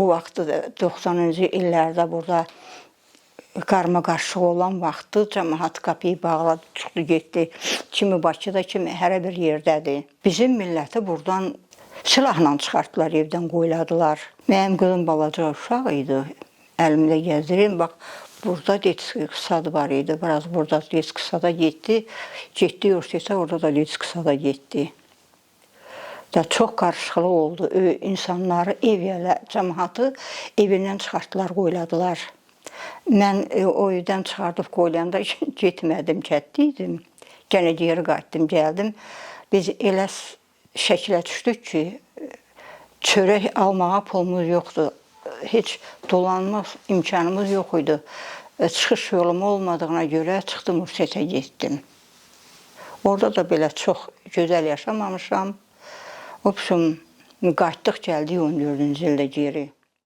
o vaxtı 90-cı illərdə burada qarma-qarışıq olan vaxtı cəmaət qapıyı bağladı, çıxdı, getdi. Kimi Bakıda, kimi hərə bir yerdədir. Bizim milləti buradan silahla çıxartdılar, evdən qoyladılar. Mənim qızım balaca uşaq idi, əlimdə gəzdirim. Bax, burada detski sad var idi, biraz burada detski sada getdi. Getdi, yoxsa orada da detski sada getdi. Çox qarışıqlıq oldu. İnsanları, cəmaatı evindən çıxartdılar, qoyladılar. Mən o evdən çıxardıb qoyulanda getmədim, kətdiydim. Gənə geri qayıtdım, gəldim. Biz elə şəkilə düşdük ki, çörək almağa pulumuz yoxdur. Heç dolanma imkanımız yox idi. Çıxış yolum olmadığına görə çıxdım, Ursetə getdim. Orada da belə çox gözəl yaşamamışam. Qayıtdıq, gəldik 14-cü ildə geri.